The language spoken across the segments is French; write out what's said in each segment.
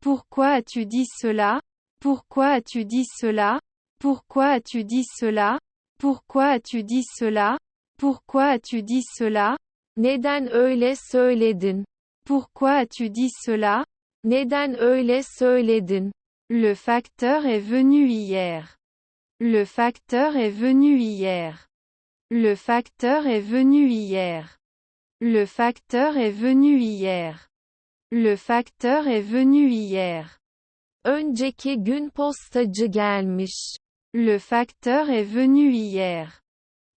Pourquoi as-tu dit cela? Pourquoi as-tu dit cela? Pourquoi as-tu dit cela? Pourquoi as-tu dit cela? Pourquoi as-tu dit cela? Neden öyle söyledin? Pourquoi as-tu dit cela? Neden öyle söyledin? Le facteur est venu hier. Le facteur est venu hier. Le facteur est venu hier. Le facteur est venu hier. Le facteur est venu hier. Önceki gün postacı gelmiş. Le facteur est venu hier.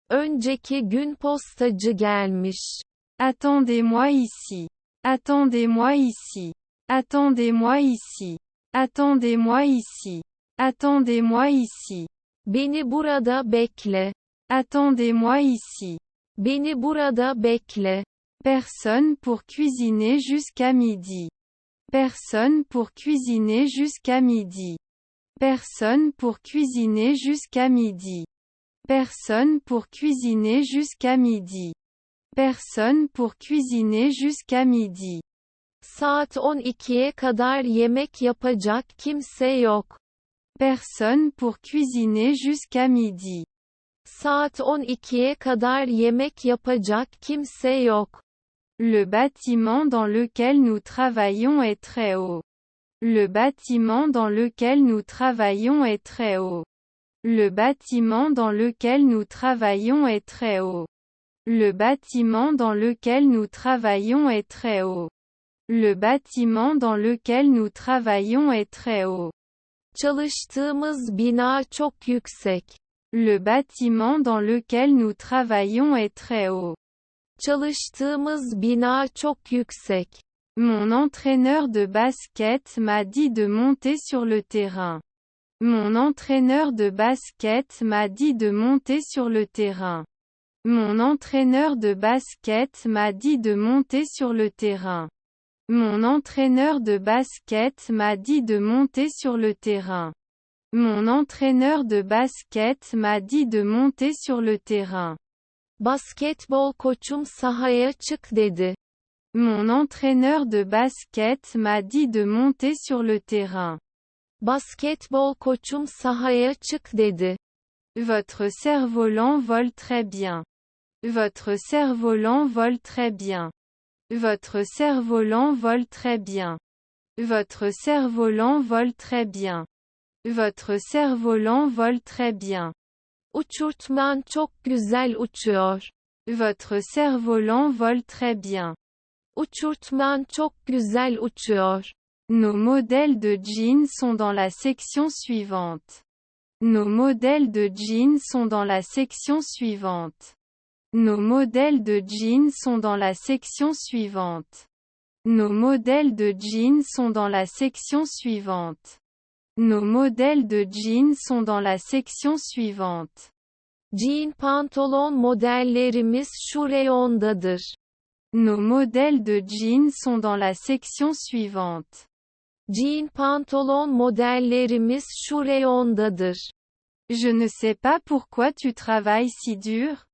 Önceki gün postacı gelmiş. Attendez-moi ici. Attendez-moi ici. Attendez-moi ici. Attendez-moi ici. Attendez-moi ici. Beni burada bekle. Attendez-moi ici. Beni burada bekle. Personne pour cuisiner jusqu'à midi. Personne pour cuisiner jusqu'à midi. Personne pour cuisiner jusqu'à midi. Personne pour cuisiner jusqu'à midi. Personne pour cuisiner jusqu'à midi. Saat 12'ye kadar yemek yapacak kimse yok. Personne pour cuisiner jusqu'à midi. Saat 12'ye kadar yemek yapacak kimse yok. Le bâtiment dans lequel nous travaillons est très haut. Le bâtiment dans lequel nous travaillons est très haut. Le bâtiment dans lequel nous travaillons est très haut. Le bâtiment dans lequel nous travaillons est très haut. Le bâtiment dans lequel nous travaillons est très haut. Çalıştığımız bina çok yüksek. Le bâtiment dans lequel nous travaillons est très haut. Çalıştığımız bina çok yüksek. Mon entraîneur de basket m'a dit de monter sur le terrain. Mon entraîneur de basket m'a dit de monter sur le terrain. Mon entraîneur de basket m'a dit de monter sur le terrain. Mon entraîneur de basket m'a dit de monter sur le terrain. Mon entraîneur de basket m'a dit de monter sur le terrain. Basketbol koçum sahaya çık dedi. Mon entraîneur de basket m'a dit de monter sur le terrain. Basketbol koçum sahaya çık dedi. Votre cerf-volant vole très bien. Votre cerf-volant vole très bien. Votre cerf-volant vole très bien. Votre cerf-volant vole très bien. Votre cerf-volant vole très bien. Uçurtman çok güzel uçuyor. Votre cerf-volant vole très bien. Uçurtman çok güzel uçuyor. Nos modèles de jeans sont dans la section suivante. Nos modèles de jeans sont dans la section suivante. Nos modèles de jeans sont dans la section suivante. Nos modèles de jeans sont dans la section suivante. Nos modèles de jeans sont dans la section suivante. Jean pantolon modellerimiz şu reyondadır. Nos modèles de jeans sont dans la section suivante. Jean pantolon modellerimiz şu reyondadır. Je ne sais pas pourquoi tu travailles si dur.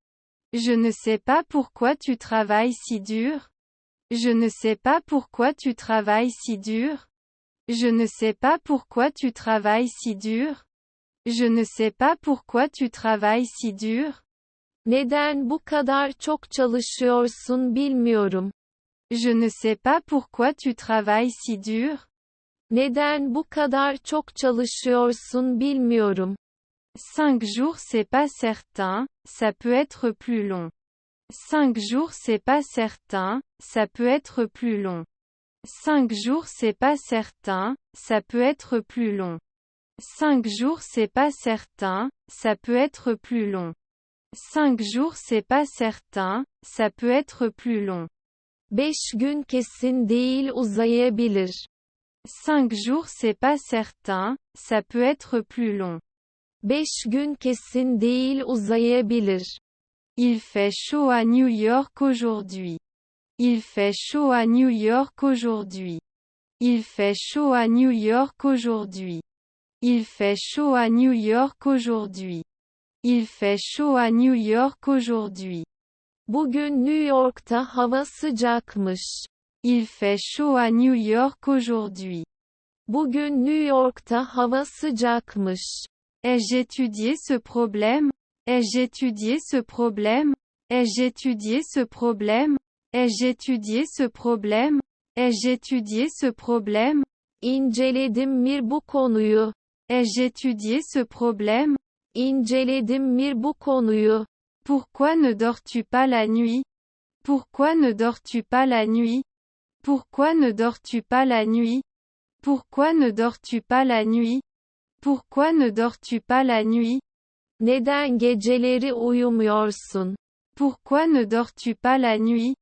Je ne sais pas pourquoi tu travailles si dur. Je ne sais pas pourquoi tu travailles si dur. Je ne sais pas pourquoi tu travailles si dur. Je ne sais pas pourquoi tu travailles si dur. Neden bu kadar çok çalışıyorsun bilmiyorum. Je ne sais pas pourquoi tu travailles si dur. Neden bu kadar çok çalışıyorsun bilmiyorum. 5 jours c'est pas certain, ça peut être plus long. 5 jours c'est pas certain, ça peut être plus long. 5 jours c'est pas certain, ça peut être plus long. 5 jours c'est pas certain, ça peut être plus long. 5 jours c'est pas certain, ça peut être plus long. 5 gün kesin değil uzayabilir. 5 jours c'est pas certain, ça peut être plus long. 5 gün kesin değil uzayabilir. Il fait chaud à New York aujourd'hui. Il fait chaud à New York aujourd'hui. Il fait chaud à New York aujourd'hui. Il fait chaud à New York aujourd'hui. Il fait chaud à New York aujourd'hui. Bugün New York'ta hava sıcakmış. Il fait chaud à New York aujourd'hui. Bugün New York'ta hava sıcakmış. Ai-je étudié ce problème? Ai-je étudié ce problème? Ai-je étudié ce problème? Ai-je étudié ce problème? Ai-je étudié ce problème? İnceledim mi bu konuyu? Ai-je étudié ce problème? İnceledim mi bu konuyu? Pourquoi ne dors-tu pas la nuit? Pourquoi ne dors-tu pas la nuit? Pourquoi ne dors-tu pas la nuit? Pourquoi ne dors-tu pas la nuit? Pourquoi ne dors-tu pas la nuit? Neden geceleri uyumuyorsun? Pourquoi ne dors-tu pas la nuit?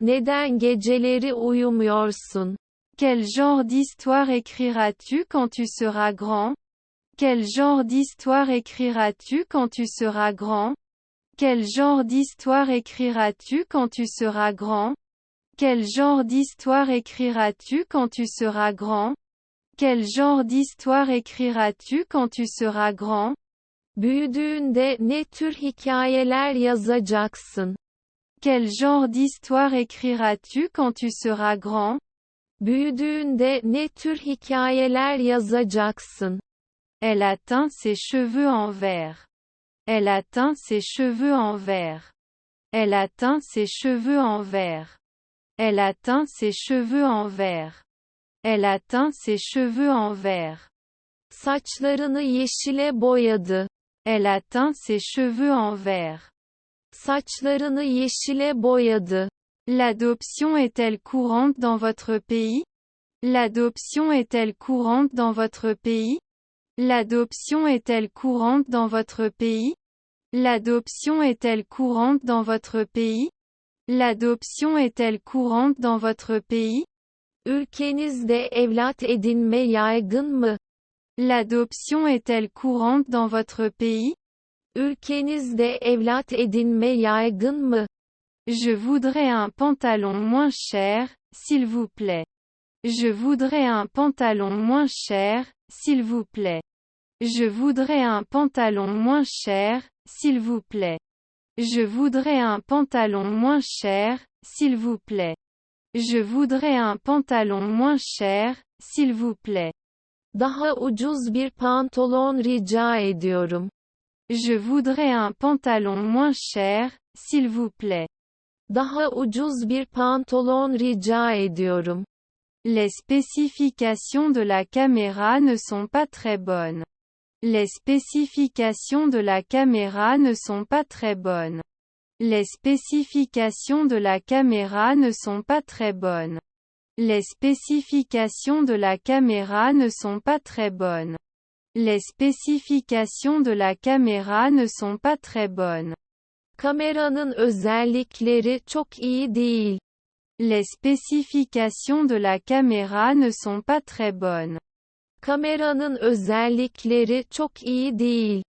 Neden geceleri uyumuyorsun? Quel genre d'histoire écriras-tu quand tu seras grand? Quel genre d'histoire écriras-tu quand tu seras grand? Quel genre d'histoire écriras-tu quand tu seras grand? Quel genre d'histoire écriras-tu quand tu seras grand? Quel genre d'histoire écriras-tu quand tu seras grand? Büyüdüğünde ne tür hikayeler yazacaksın? Quel genre d'histoire écriras-tu quand tu seras grand? Büyüdüğünde ne tür hikayeler yazacaksın? Elle atteint ses cheveux en vert. Elle atteint ses cheveux en vert. Elle atteint ses cheveux en vert. Elle atteint ses cheveux en vert. Elle atteint ses cheveux en vert. Saçlarını yeşile boyadı. Elle atteint ses cheveux en vert. Saçlarını yeşile boyadı. L'adoption est-elle courante dans votre pays? L'adoption est-elle courante dans votre pays? L'adoption est-elle courante dans votre pays? L'adoption est-elle courante dans votre pays? L'adoption est-elle courante dans votre pays? Ülkenizde evlat edinme yaygın mı? L'adoption est-elle courante dans votre pays? Ülkenizde evlat edinme yaygın mı? Je voudrais un pantalon moins cher, s'il vous plaît. Je voudrais un pantalon moins cher, s'il vous plaît. Je voudrais un pantalon moins cher, s'il vous plaît. Je voudrais un pantalon moins cher, s'il vous plaît. Je voudrais un pantalon moins cher, s'il vous plaît. Daha ucuz bir pantolon rica ediyorum. Je voudrais un pantalon moins cher, s'il vous plaît. Daha ucuz bir pantolon rica ediyorum. Les spécifications de la caméra ne sont pas très bonnes. Les spécifications de la caméra ne sont pas très bonnes. Les spécifications de la caméra ne sont pas très bonnes. Les spécifications de la caméra ne sont pas très bonnes. Les spécifications de la caméra ne sont pas très bonnes. Kameranın özellikleri çok iyi değil. Les spécifications de la caméra ne sont pas très bonnes. Kameranın özellikleri çok iyi değil.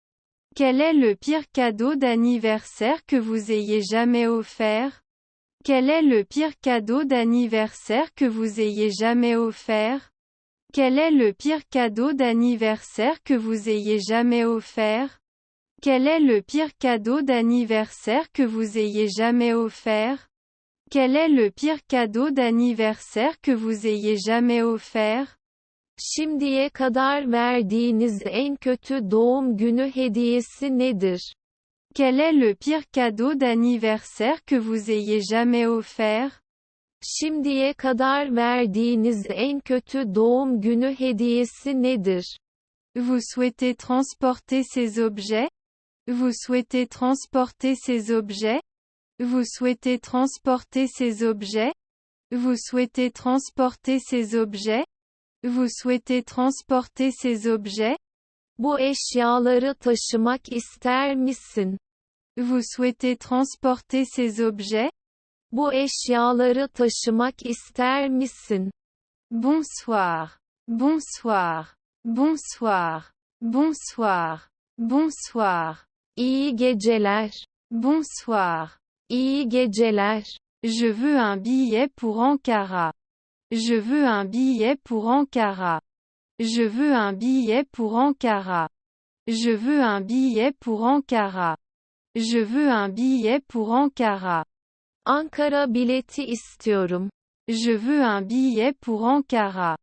Quel est le pire cadeau d'anniversaire que vous ayez jamais offert? Quel est le pire cadeau d'anniversaire que vous ayez jamais offert? Quel est le pire cadeau d'anniversaire que vous ayez jamais offert? Quel est le pire cadeau d'anniversaire que vous ayez jamais offert? Quel est le pire cadeau d'anniversaire que vous ayez jamais offert? Şimdiye kadar verdiğiniz en kötü doğum günü hediyesi nedir? Quel est le pire cadeau d'anniversaire que vous ayez jamais offert? Şimdiye kadar verdiğiniz en kötü doğum günü hediyesi nedir? Vous souhaitez transporter ces objets? Vous souhaitez transporter ces objets? Vous souhaitez transporter ces objets? Vous souhaitez transporter ces objets? Vous souhaitez transporter ces objets? Bu eşyaları taşımak ister misin? Vous souhaitez transporter ces objets? Bu eşyaları taşımak ister misin? Bonsoir. Bonsoir. Bonsoir. Bonsoir. Bonsoir. İyi geceler. Bonsoir. İyi geceler. Je veux un billet pour Ankara. Je veux un billet pour Ankara. Je veux un billet pour Ankara. Je veux un billet pour Ankara. Je veux un billet pour Ankara. Ankara bileti istiyorum. Je veux un billet pour Ankara.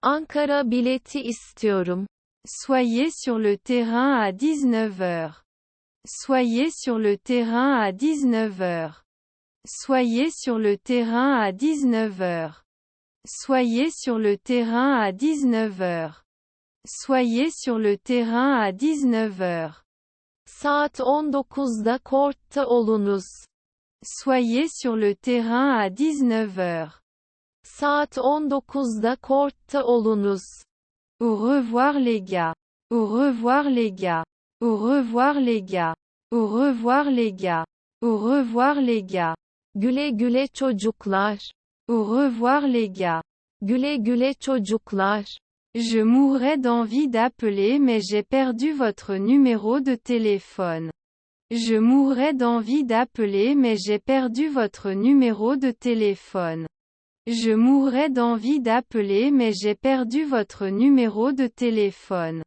Ankara bileti istiyorum. Soyez sur le terrain à 19 heures. Soyez sur le terrain à 19 heures. Soyez sur le terrain à 19 heures. Soyez sur le terrain à 19 heures. Soyez sur le terrain à 19 heures. Saat 19'da kortta olunuz. Soyez sur le terrain à 19 heures. Saat 19'da kortta olunuz. Au revoir les gars. Au revoir les gars. Au revoir les gars. Au revoir les gars. Au revoir les gars. Güle güle çocuklar. Au revoir les gars. Güle güle çocuklar. Je mourrais d'envie d'appeler mais j'ai perdu votre numéro de téléphone. Je mourrais d'envie d'appeler mais j'ai perdu votre numéro de téléphone. Je mourrais d'envie d'appeler mais j'ai perdu votre numéro de téléphone.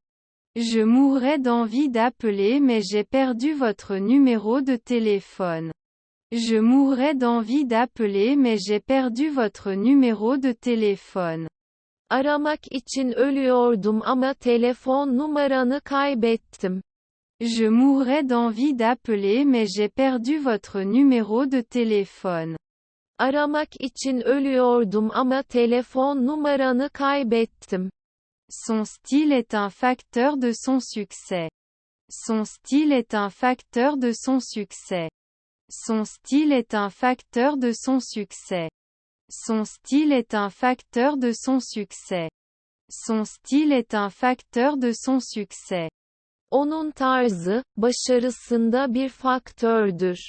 Je mourrais d'envie d'appeler mais j'ai perdu votre numéro de téléphone. Je mourrais d'envie d'appeler mais j'ai perdu votre numéro de téléphone. Aramak için ölüyordum ama telefon numaranı kaybettim. Je mourrais d'envie d'appeler mais j'ai perdu votre numéro de téléphone. Aramak için ölüyordum ama telefon numaranı kaybettim. Son style est un facteur de son succès. Son style est un facteur de son succès. Son style est un facteur de son succès. Son style est un facteur de son succès. Son style est un facteur de son succès. Onun tarzı, başarısında bir faktördür.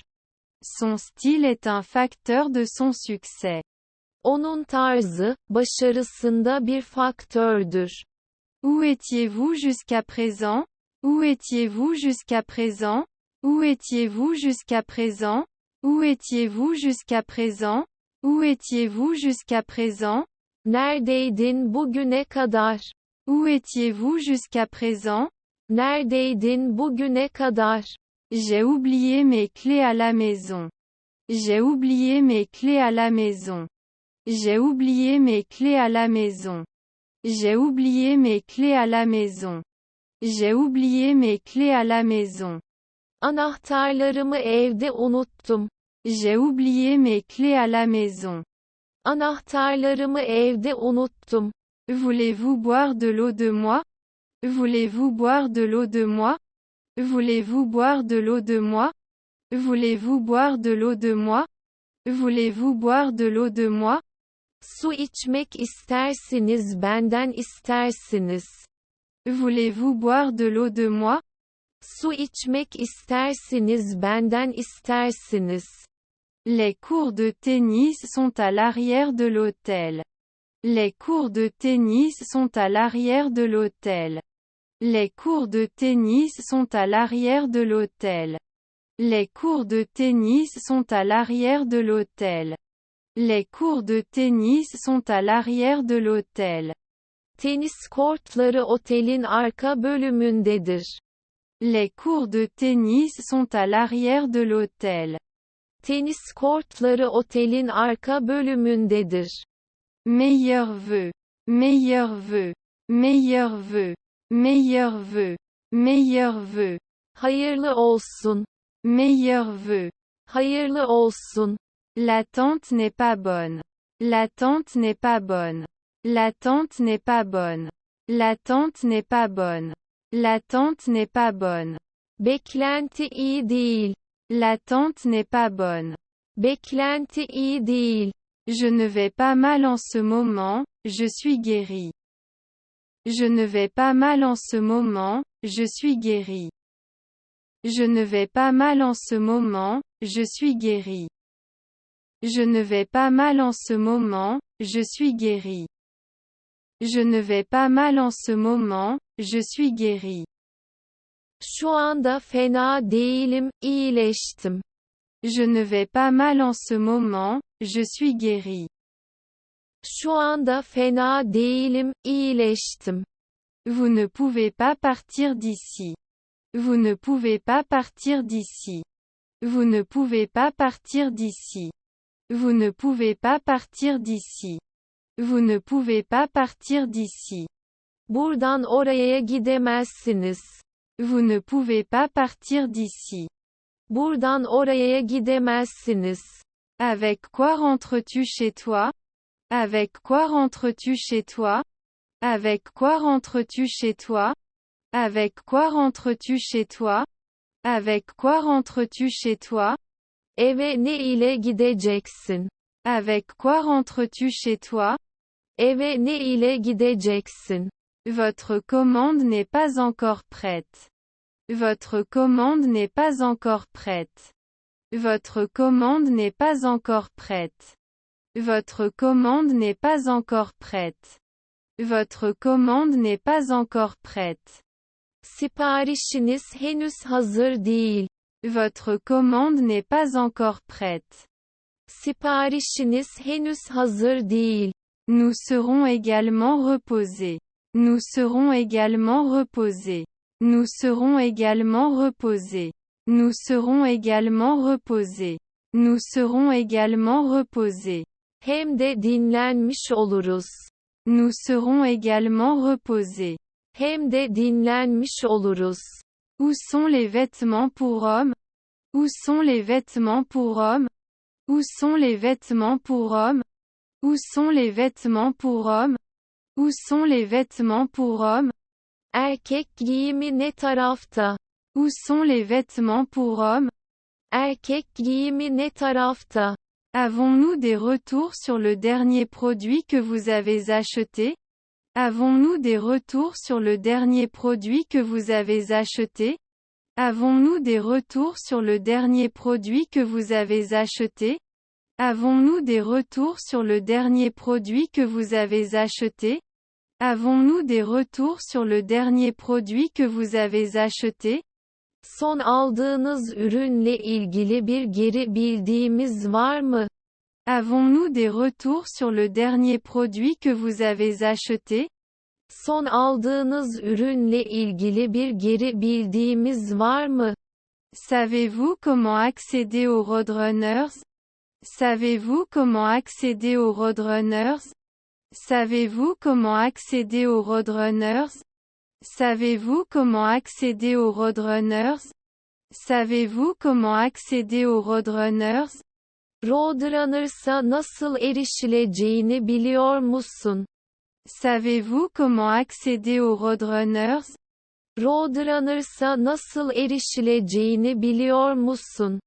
Son style est un facteur de son succès. Onun tarzı, başarısında bir faktördür. Où étiez-vous jusqu'à présent? Où étiez-vous jusqu'à présent? Où étiez-vous jusqu'à présent? Où étiez-vous jusqu'à présent? Où étiez-vous jusqu'à présent? Neredeydin bugüne kadar? Où étiez-vous jusqu'à présent? Neredeydin bugüne kadar? J'ai oublié mes clés à la maison. J'ai oublié mes clés à la maison. J'ai oublié mes clés à la maison. J'ai oublié mes clés à la maison. J'ai oublié mes clés à la maison. Anahtarlarımı evde unuttum. J'ai oublié mes clés à la maison. Anahtarlarımı evde unuttum. Voulez-vous boire de l'eau de moi? Voulez-vous boire de l'eau de moi? Voulez-vous boire de l'eau de moi? Voulez-vous boire de l'eau de moi? Voulez-vous boire de l'eau de moi? Su içmek istersiniz benden istersiniz. Voulez-vous boire de l'eau de moi? Su içmek istersiniz benden istersiniz. Les cours de tennis sont à l'arrière de l'hôtel. Les cours de tennis sont à l'arrière de l'hôtel. Les cours de tennis sont à l'arrière de l'hôtel. Les cours de tennis sont à l'arrière de l'hôtel. Les cours de tennis sont à l'arrière de l'hôtel. Tenis kortları otelin arka bölümündedir. Les cours de tennis sont à l'arrière de l'hôtel. Tenis kortları otelin arka bölümündedir. Meilleurs vœux. Meilleurs vœux. Meilleurs vœux. Meilleurs vœux. Meilleurs vœux. Hayırlı olsun. Meilleurs vœux. Hayırlı olsun. L'attente n'est pas bonne. L'attente n'est pas bonne. L'attente n'est pas bonne. L'attente n'est pas bonne. L'attente n'est pas bonne. Beklenti iyi değil. L'attente n'est pas bonne. Beklenti iyi değil. Je ne vais pas mal en ce moment, je suis guéri. Je ne vais pas mal en ce moment, je suis guéri. Je ne vais pas mal en ce moment, je suis guéri. Je ne vais pas mal en ce moment, je suis guéri. Je ne vais pas mal en ce moment, je suis guéri. Şu anda fena değilim, iyileştim. Je ne vais pas mal en ce moment, je suis guéri. Şu anda fena değilim, iyileştim. Vous ne pouvez pas partir d'ici. Vous ne pouvez pas partir d'ici. Vous ne pouvez pas partir d'ici. Vous ne pouvez pas partir d'ici. Vous ne pouvez pas partir d'ici. Buradan oraya gidemezsiniz. Vous ne pouvez pas partir d'ici. Buradan oraya gidemezsiniz. Avec quoi rentres-tu chez toi? Avec quoi rentres-tu chez toi? Avec quoi rentres-tu chez toi? Avec quoi rentres-tu chez toi? Avec quoi rentres-tu chez toi? Eve ne ile gideceksin? Avec quoi rentres-tu chez toi? Eve ne ile gideceksin? Votre commande n'est pas encore prête. Votre commande n'est pas encore prête. Votre commande n'est pas encore prête. Votre commande n'est pas encore prête. Votre commande n'est pas encore prête. Siparişiniz henüz hazır değil. Votre commande n'est pas encore prête. Siparişiniz henüz hazır değil. Nous serons également reposés. Nous serons également reposés. Nous serons également reposés. Nous serons également reposés. Nous serons également reposés. Hem de dinlenmiş oluruz. Nous serons également reposés. Hem de dinlenmiş oluruz. Où sont les vêtements pour hommes? Où sont les vêtements pour hommes? Où sont les vêtements pour hommes? Où sont les vêtements pour hommes? Où sont les vêtements pour hommes? Erkek giyimi ne tarafta? Où sont les vêtements pour hommes? Erkek giyimi ne tarafta? Avons-nous des retours sur le dernier produit que vous avez acheté? Avons-nous des retours sur le dernier produit que vous avez acheté? Avons-nous des retours sur le dernier produit que vous avez acheté? Avons-nous des retours sur le dernier produit que vous avez acheté? Avons-nous des retours sur le dernier produit que vous avez acheté? Son aldığınız ürünle ilgili bir geri bildiğimiz var mı? Avons-nous des retours sur le dernier produit que vous avez acheté? Son aldığınız ürünle ilgili bir geri bildiğimiz var mı? Savez-vous comment accéder aux Roadrunners? Savez-vous comment accéder aux Roadrunners? Savez-vous comment accéder aux Roadrunners? Savez-vous comment accéder aux Roadrunners? Savez-vous comment accéder aux Roadrunners? Roadrunners'a nasıl erişileceğini biliyor musun? Savez-vous comment accéder aux Roadrunners? Roadrunners'a nasıl erişileceğini biliyor musun?